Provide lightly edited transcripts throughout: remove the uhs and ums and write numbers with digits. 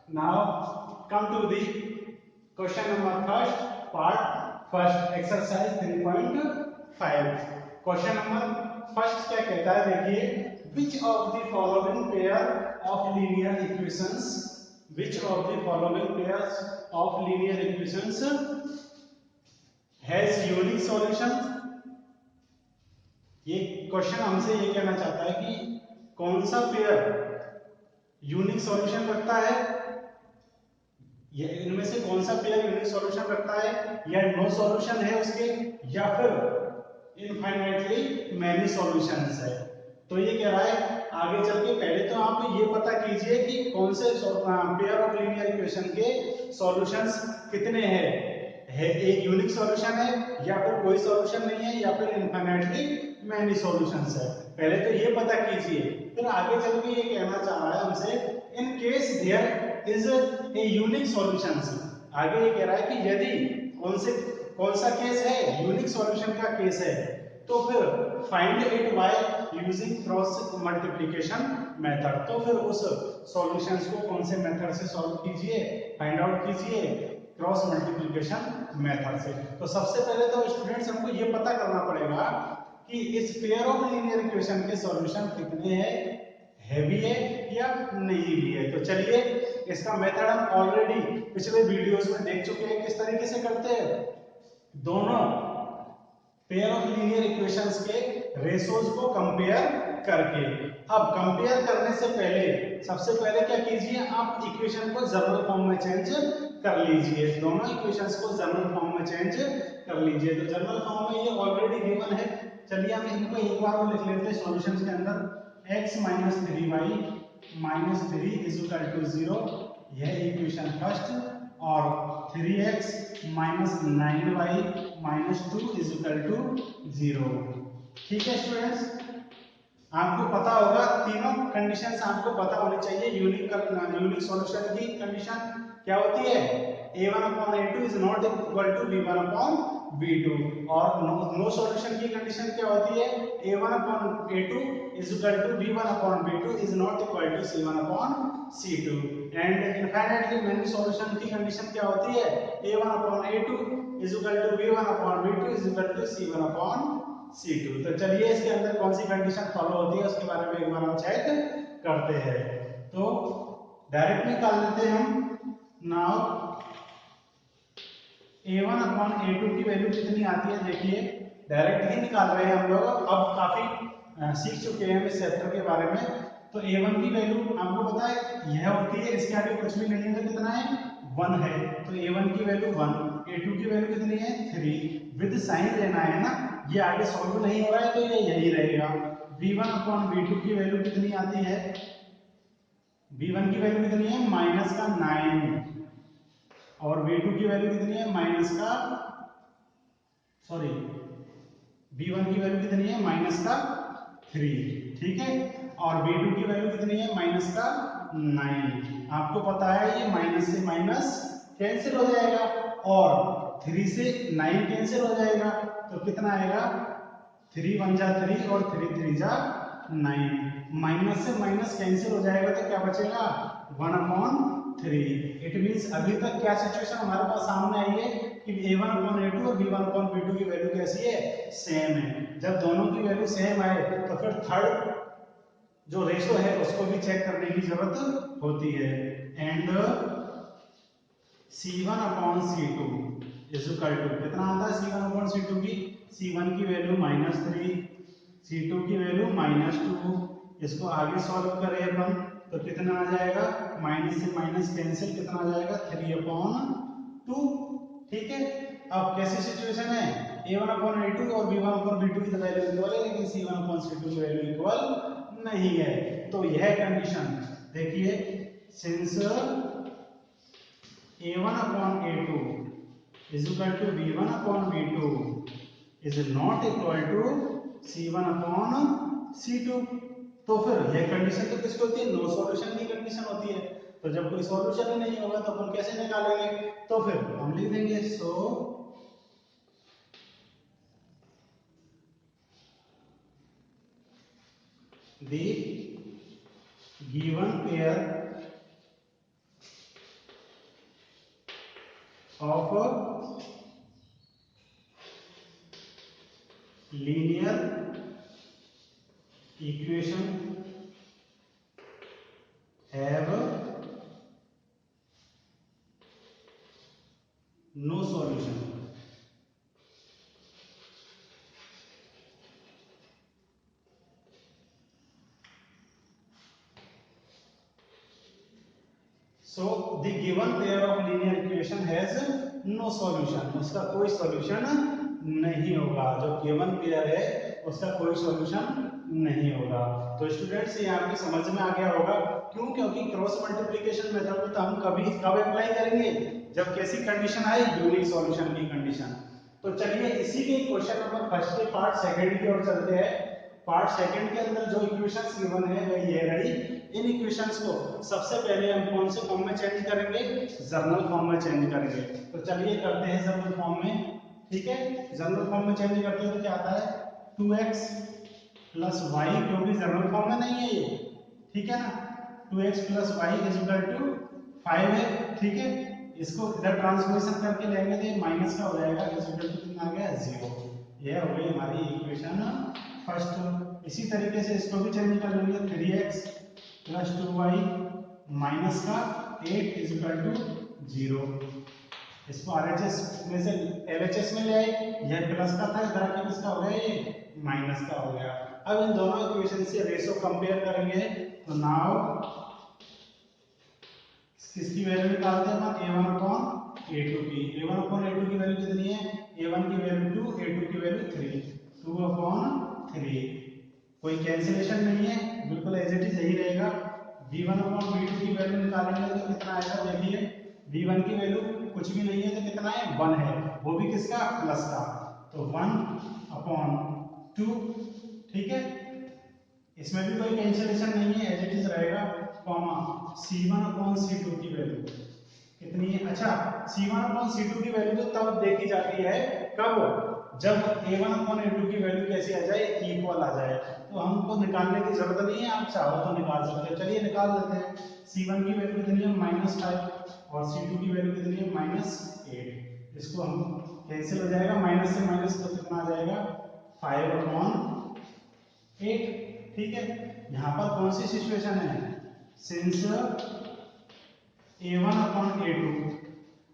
Now come to the question number first, part first, exercise 3.5. Question number first क्या कहता है देखिए, which of the following pair of linear equations, which of the following pairs of linear equations has unique solution. ये question हमसे ये कहना चाहता है कि कौन सा पेयर यूनिक सॉल्यूशन रखता है, इनमें से कौन सा पेयर यूनिक सॉल्यूशन रखता है, या नो सॉल्यूशन है उसके, या फिर इनफाइनाइटली मैनी सॉल्यूशंस है. तो ये कह रहा है आगे चल के पहले तो आप ये पता कीजिए कि कौन से पेयर ऑफ लीनियर इक्वेशन के सॉल्यूशंस कितने हैं, एक यूनिक सॉल्यूशन है या फिर कोई सॉल्यूशन नहीं है या फिर इनफाइनाइटली मैनी सॉल्यूशंस है. पहले तो ये पता कीजिए, फिर आगे चल के ये कहना चाह रहा है हमसे in case there is a unique solutions. आगे ये कह रहा है कि यदि कौन सा केस है, यूनिक सॉल्यूशन का केस है, तो फिर find it by using cross multiplication method. तो फिर उस सॉल्यूशंस को कौन से मेथड से सॉल्व कीजिए, फाइंड आउट कीजिए क्रॉस मल्टीप्लिकेशन मेथड से. तो सबसे पहले तो स्टूडेंट्स हमको ये पता करना पड़ेगा कि इस पेयर ऑफ लीनियर इक्वेशन के सॉल्यूशन कितने हैं, हैवी है या नहीं भी है. तो चलिए इसका मेथड हम ऑलरेडी पिछले वीडियोस में देख चुके हैं किस तरीके से करते हैं. दोनों पेयर ऑफ लीनियर इक्वेशंस के रेशोज को कंपेयर करके. अब कंपेयर करने से पहले सबसे पहले क्या कीजिए, आप इक्वेशन को जनरल फॉर्म में चेंज कर लीजिए. दोनों इक्वेशंस को जनरल फॉर्म में चेंज कर लीजिए. तो जनरल फॉर्म में ये ऑलरेडी गिवन है. चलिए हम इनको एक बार और लिख लेते हैं सॉल्यूशंस के अंदर. x minus 3y minus 3 is equal to 0, यह इक्वेशन फर्स्ट, और 3x minus 9y minus 2 is equal to 0. ठीक है स्टूडेंट्स, आपको पता होगा तीनों कंडीशंस आपको पता होनी चाहिए. यूनिक सॉल्यूशन की कंडीशन क्या होती है, a1/a2 is not equal to b1/b2, और नो सॉल्यूशन की कंडीशन क्या होती है, a1/a2 is equal to b1/b2 is not equal to c1/c2. And infinitely many solution की कंडीशन क्या होती है, a1/a2 is equal to b1/b2 is equal to c1/c2. तो चलिए इसके अंदर कौन सी कंडीशन फॉलो होती है उसके बारे में एक बार हम चेक करते हैं. तो डायरेक्ट निकाल लेते हैं हम. नाउ a1/a2 की वैल्यू कितनी आती है, देखिए डायरेक्ट ही निकाल रहे हैं हम लोग. अब काफी सीख चुके हैं हम इस चैप्टर के बारे में. तो a1 की वैल्यू आपको पता है यह होती है, इसके आगे कुछ भी नहीं है तो कितना है, 1 है. तो a1 की वैल्यू 1, a2 की वैल्यू कितनी है, 3. विद साइन लेना है ना, ये आगे सॉल्व नहीं हो रहा है तो ये यही रहेगा. b1/b2 की वैल्यू कितनी आती है, b1 की वैल्यू कितनी है, माइनस का 9, और b2 की वैल्यू कितनी है, माइनस का b1 की वैल्यू कितनी है, माइनस का 3. ठीक है, और b2 की वैल्यू कितनी है, माइनस का 9. आपको पता है ये माइनस से माइनस कैंसिल हो जाएगा और 3 से 9 कैंसिल हो जाएगा. तो कितना आएगा, 3 1 जा 3 और 3 3 जा 9. माइनस से माइनस कैंसिल हो जाएगा तो क्या बचेगा, 1/3. इट मींस अभी तक क्या सिचुएशन हमारे पास सामने आई है कि a1/a2 और b1/b2 की वैल्यू कैसी है, सेम है. जब दोनों की वैल्यू सेम आए तो फिर थर्ड जो रेशो है उसको भी चेक करने की जरूरत होती है. And c1/c2 is equal to कितना आता है, c1/c2 की, c1 की वैल्यू -3, c2 की वैल्यू -2. इसको आगे सॉल्व करें अपन तो कितना आ जाएगा, माइनस से माइनस कैंसिल, कितना आ जाएगा, 3/2. ठीक है, अब कैसी सिचुएशन है, a1/a2 और b1/b2 की वैल्यू इक्वल है लेकिन c1/c2 की वैल्यू इक्वल नहीं है. तो यह कंडीशन देखिए, since a1/a2 is equal to b1/b2 is not equal to c1/c2. तो फिर यह कंडीशन तो किसकी होती है, नो सॉल्यूशन की कंडीशन होती है. तो जब कोई सॉल्यूशन ही नहीं होगा तो अपन कैसे निकालेंगे, तो फिर हम लिख देंगे so the given pair of linear equation have no solution. So the given pair of linear equation has no solution, उसका कोई सॉल्यूशन नहीं होगा। जो गिवन पेयर है उसका कोई सॉल्यूशन नहीं होगा। तो स्टूडेंट्स ये आपकी समझ में आ गया होगा क्यों, क्योंकि क्रॉस मल्टीप्लिकेशन मेथड को तो हम कब अप्लाई करेंगे, जब कैसी कंडीशन आए, यूनिक सॉल्यूशन की कंडीशन। तो चलिए इसी के क्वेश्चन नंबर फर्स्ट के पार्ट सेकंड की ओर चलते हैं। पार्ट सेकंड के अंदर जो इक्वेशंस गिवन है वही ये रही। इन इक्वेशंस को सबसे पहले हम कौन से फॉर्म में चेंज करेंगे, जर्नल फॉर्म में चेंज करेंगे। तो चलिए करते हैं जर्नल फॉर्म में। ठीक है, जर्नल फॉर्म में चेंज करते हैं तो क्या आता है 2x प्लस वाई, क्योंकि जर्नल फॉर्म में नहीं है ये, ठीक है ना। 2x plus Y is equal to 5 है, ठीक है। इसको इधर ट्रांसफॉर्मेशन करके लेंगे तो माइनस का हो जाएगा, इज इक्वल टू कितना आ गया 0। ये हो गई हमारी इक्वेशन फर्स्ट। इसी तरीके से इसको भी चेंज कर लेंगे 3x प्लस 2y माइनस का 8 इज इक्वल टू 0। इसको RHS में से LHS में ले आए, यह प्लस का था, इधर आके किसका हो गया, ये माइनस का हो गया। अब इन दोनों इक्वेशन से रेशो कंपेयर करेंगे तो नाउ किसकी वैल्यू निकालते हैं अपन, a1 अपॉन a2 की। a1 अपॉन a2 की वैल्यू कितनी है, a1 की वैल्यू 2, a2 की वैल्यू 3, 2 अपॉन 3। कोई कैंसिलेशन नहीं है, बिल्कुल एज इट इज यही रहेगा। v1 अपॉन v2 की वैल्यू निकालेंगे तो कितना आएगा, देखिए v1 की वैल्यू कुछ भी नहीं है तो कितना है 1 है, वो भी किसका, प्लस का। तो 1 अपॉन 2, ठीक है। इसमें भी कोई कैंसिलेशन नहीं है, एज इट इज रहेगा, कॉमा c1 अपॉन c2 की वैल्यू कितनी है। अच्छा, c1 अपॉन c2 की वैल्यू तो तब देखी जाती है कब, जब a1 अपॉन a2 की वैल्यू कैसी आ जाए, इक्वल आ जाए। तो हमको निकालने की जरूरत नहीं है, आप चाहो तो निकाल सकते हो। चलिए निकाल लेते हैं। c1 की वैल्यू कितनी है -5 और c2 की वैल्यू कितनी है -8। इसको हम कैंसिल हो जाएगा, माइनस से माइनस तो कितना आ जाएगा 5 अपॉन 8, ठीक है। यहाँ पर कौन सी सिचुएशन है, सिंस a1 अपॉन a2,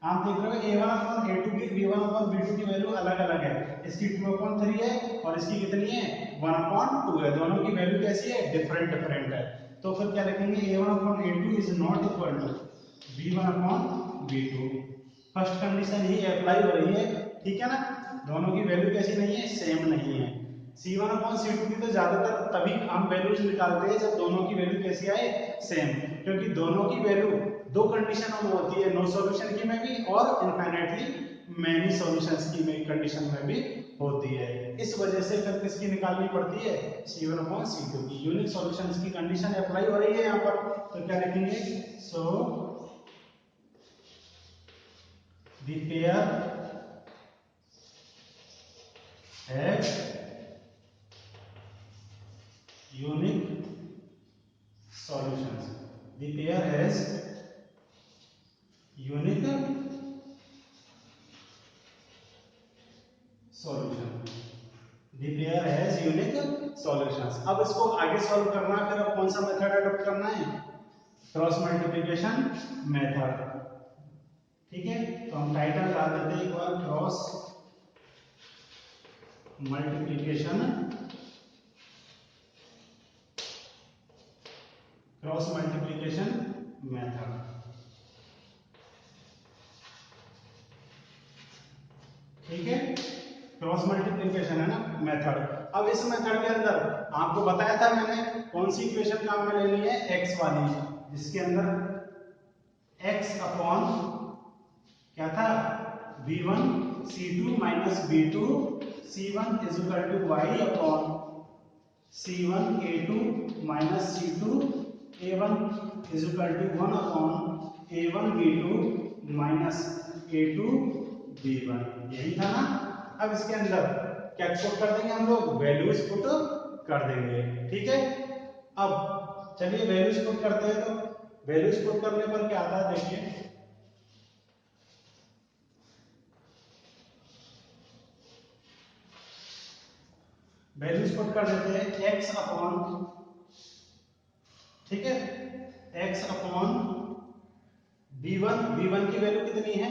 आप देख रहे हो a1 अपॉन a2 की v1 अपॉन v2 की वैल्यू अलग अलग है। इसकी 2 अपॉन 3 है और इसकी कितनी है 1 अपॉन 2 है। दोनों की वैल्यू कैसी है, डिफरेंट है। तो फिर क्या लिखेंगे, a1 upon a2 is not equal to v1 upon v2। First condition ही अप्लाई हो रही है, ठीक है ना। दोनों की वैल्यू कैसी नहीं है, सेम नहीं है। c1 अपॉन c2 की तो ज्यादातर तभी हम वैल्यूज निकालते हैं जब दोनों की वैल्यू कैसी आए, सेम। क्योंकि दोनों की वैल्यू दो कंडीशनों में होती है, नो सॉल्यूशन की में भी और इनफाइनाइटली मैनी सॉल्यूशंस की में कंडीशन में भी होती है। इस वजह से फिर किसकी निकालनी पड़ती है, c1 अपॉन c2 की। यूनिक सॉल्यूशंस की कंडीशन अप्लाई हो रही है यहाँ पर, तो क्या लिखेंगे, सो the pair has unique solutions. The pair has unique solution. The pair has unique solutions. अब इसको आगे सॉल्व करना है, फिर अब कौन सा मेथड अडॉप्ट करना है, क्रॉस मल्टीप्लिकेशन मेथड, ठीक है। तो हम टाइटल डाल देते हैं एक बार, क्रॉस मल्टीप्लिकेशन मेथड, ठीक है। क्रॉस मल्टीप्लिकेशन है ना मेथड। अब इस मेथड के अंदर आपको बताया था मैंने कौन सी इक्वेशन काम में लेनी है, x वाली, जिसके अंदर x अपॉन क्या था v1 c2 minus v2 c1 is equal to y upon c1 a2 minus c2 a1 is equal to 1 upon a1 b2 minus a2 b1, यही था ना। अब इसके अंदर क्या पुट कर देंगे हम लोग, वैल्यूज पुट कर देंगे, ठीक है। अब चलिए वैल्यूज पुट करते हैं। तो वैल्यूज पुट करने पर क्या आता है, देखिए वैल्यूज पुट कर देते हैं x अपॉन, ठीक है, x अपॉन v1 की वैल्यू कितनी है,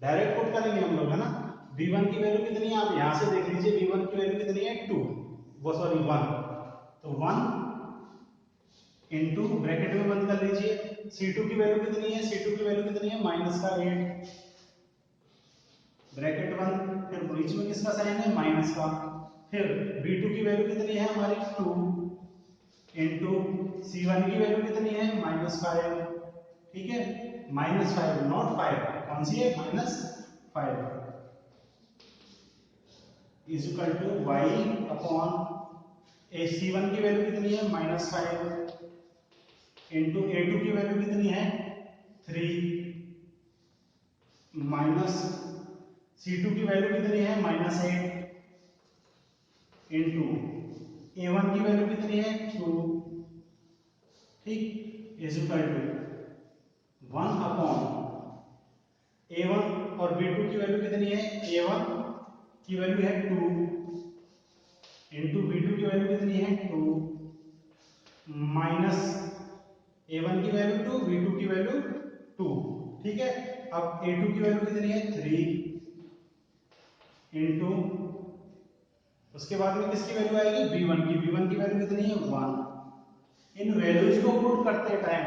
डायरेक्ट पुट करेंगे हम लोग, है ना। v1 की वैल्यू कितनी है, आप यहां से देख लीजिए, v1 की वैल्यू कितनी है 2, वो सॉरी 1, तो 1 इंटू ब्रैकेट में बंद कर लीजिए, c2 की वैल्यू कितनी है, c2 की वैल्यू कितनी है -8, ब्रैकेट बंद, फिर बीच में किसका साइन है, माइनस का, फिर v2 की वैल्यू कितनी है हमारी 2 इंटू c1 की वैल्यू कितनी है -5, ठीक है, -5 नॉट 5, कौन सी है, -5 is equal to y upon c1 की वैल्यू कितनी है -5 इंटू a2 की वैल्यू कितनी है 3 माइनस c2 की वैल्यू कितनी है -8 इंटू a1 की वैल्यू कितनी है 2, ठीक, is equal to 1 upon a1 और b2 की वैल्यू कितनी है, a1 की वैल्यू है 2 इंटू b2 की वैल्यू कितनी है 2 माइनस a1 की वैल्यू 2, b2 की वैल्यू 2, ठीक है। अब a2 की वैल्यू कितनी है 3 इंटू, उसके बाद में किसकी वैल्यू आएगी, b1 की वैल्यू कितनी है 1। इन वैल्यूज को पुट करते टाइम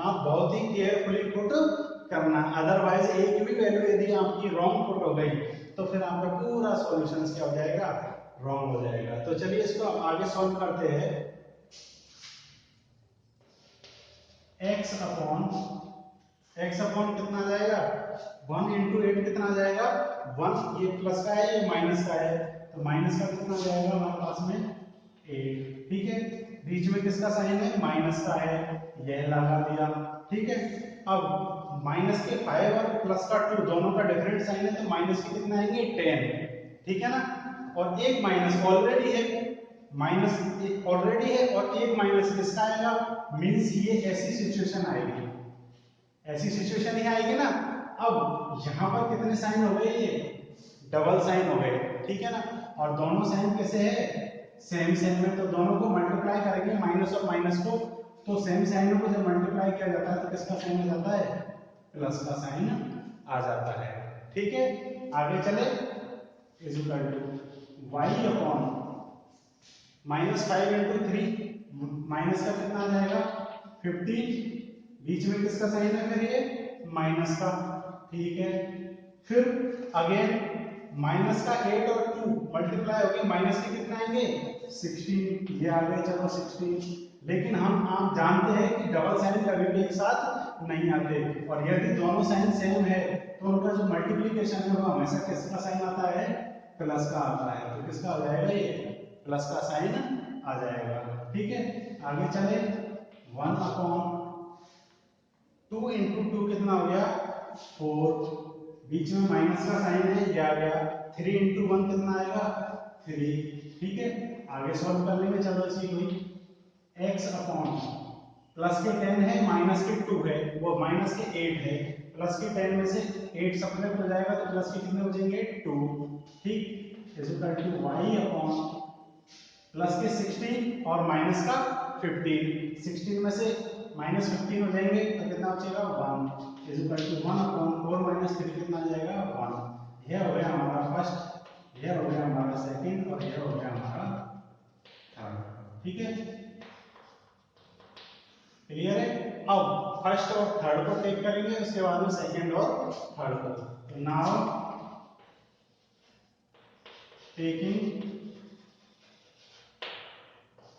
आप बहुत ही केयरफुली पुट करना, अदरवाइज एक भी वैल्यू यदि आपकी रॉन्ग पुट हो गई तो फिर आपका पूरा सॉल्यूशन क्या हो जाएगा, रॉन्ग हो जाएगा। तो चलिए इसको आगे सॉल्व करते हैं। x अपॉन कितना आ जाएगा, 1 इंटू 8 कितना आ जाएगा, 1, ये प्लस का है ये माइनस का है, तो माइनस का कितना आ जाएगा हमारे पास में 8, ठीक है, बीच में किसका साइन है, माइनस का है, यह लगा दिया, ठीक है। अब माइनस के 5 और प्लस का 2 दोनों का डिफरेंट साइन है, तो माइनस के कितना आएंगे 10, ठीक है ना, और एक माइनस ऑलरेडी है, माइनस ऑलरेडी है और एक माइनस किसका आएगा, मींस ये ऐसी सिचुएशन आएगी, ऐसी सिचुएशन ही आएगी ना। अब यहाँ पर कितने साइन हो गए, ये डबल साइन हो गए, ठीक है ना, और दोनों साइन कैसे है, सेम साइन में, तो दोनों को मल्टीप्लाई करेंगे माइनस और माइनस को, तो सेम साइन को जब मल्टीप्लाई किया जाता है तो किसका साइन आ जाता है, प्लस का साइन आ जाता है, ठीक है। आगे चले, is equal to y upon -5 into 3, minus का कितना आ जाएगा 15, बीच में किसका साइन है फिर ये माइनस का, ठीक है, फिर अगेन माइनस का 8 और 2 मल्टीप्लाई होके माइनस के कितना आएंगे 16, ये आ गए चलो 16, लेकिन आप जानते हैं कि डबल साइन कभी भी एक साथ नहीं आते, और यदि दोनों साइन सेम है तो उनका जो मल्टीप्लिकेशन है वो हमेशा किसका साइन आता है, प्लस का आता है, तो किसका आ जाएगा, ये प्लस का साइन आ जाएगा, ठीक है। आगे चले, 1 अपॉन 2 इंटू 2 कितना हो गया 4, बीच में माइनस का साइन है, ये आ गया, 3 इंटू 1 कितना आएगा 3, ठीक है। आगे सॉल्व कर लेंगे, चलो इसी को ही, x अपॉन प्लस के 10 है माइनस के 2 है, वो माइनस के 8 है, प्लस के 10 में से 8 सब्ट्रैक्ट हो जाएगा तो प्लस के कितने हो जाएंगे 2, ठीक, is equal to y upon plus के 16 और माइनस का 15, 16 में से माइनस 15 हो जाएंगे तो कितना बचेगा 1, is equal to 1 upon 4 minus 3 कितना आ जाएगा 1। यह हो गया हमारा फर्स्ट, यह हो गया हमारा सेकंड और यह हो गया हमारा थर्ड, ठीक है, क्लियर है। अब फर्स्ट और थर्ड को टेक करेंगे, उसके बाद में सेकंड और थर्ड को, तो now taking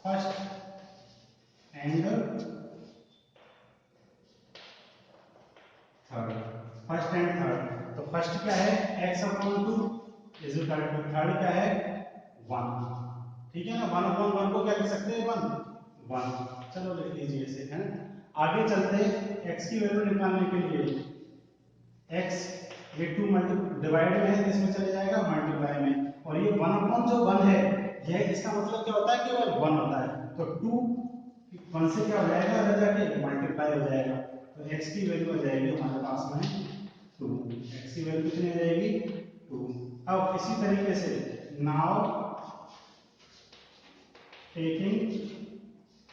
first and third, first and third, तो फर्स्ट क्या है x upon 2 is equal to, third क्या है 1, ठीक है ना, 1 अपॉन 1 को क्या लिख सकते हैं 1, चलो लिख लीजिए इसे, है ना। आगे चलते हैं, x की वैल्यू निकालने के लिए, x ये 2 डिवाइड में है, इसमें चले जाएगा मल्टीप्लाई में, और ये 1 अपॉन जो 1 है, यह इसका मतलब क्या होता है, केवल 1 होता है, तो 2 1 से क्या हो जाएगा, रह जाके मल्टीप्लाई हो जाएगा, तो x की वैल्यू हो जाएगी हमारे पास में 2, x की वैल्यू कितनी हो जाएगी 2। अब इसी तरीके से now taking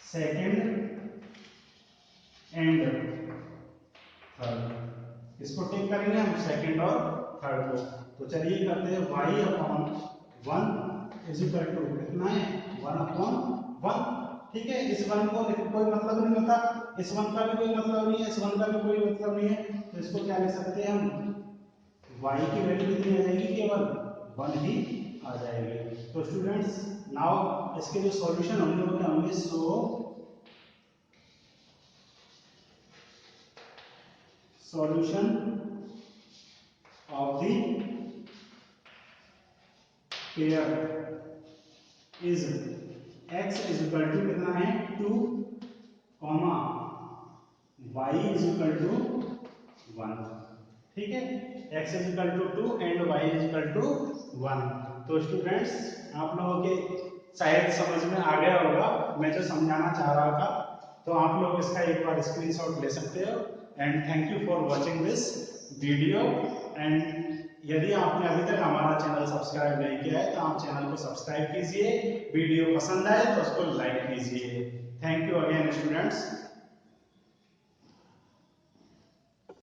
second and third, इसको टेक करेंगे हम सेकेंड और थर्ड को। तो चलिए करते हैं y upon 1 is equal to कितना है 1 अपॉन 1। ठीक है, इस 1 को कोई मतलब नहीं होता, इस 1 का भी कोई मतलब नहीं है, इस 1 का भी कोई मतलब नहीं है, तो इसको क्या लिख सकते हैं हम y की वैल्यू कितनी आ जाएगी, केवल 1 ही आ जाएगी। तो स्टूडेंट्स नाउ इसके जो सॉल्यूशन होंगे वो क्या होंगे, so solution of the pair is x is equal to कितना है 2 comma y is equal to 1। ठीक है, x is equal to 2 and y is equal to 1। तो स्टूडेंट्स आप लोगों के शायद समझ में आ गया होगा मैं जो समझाना चाह रहा था, तो आप लोग इसका एक बार स्क्रीनशॉट ले सकते हो। And thank you for watching this video. And यदि आपने अभी तक हमारा चैनल सब्सक्राइब नहीं किया है तो आप चैनल को सब्सक्राइब कीजिए, वीडियो पसंद आए तो उसको लाइक कीजिए। Thank you again students.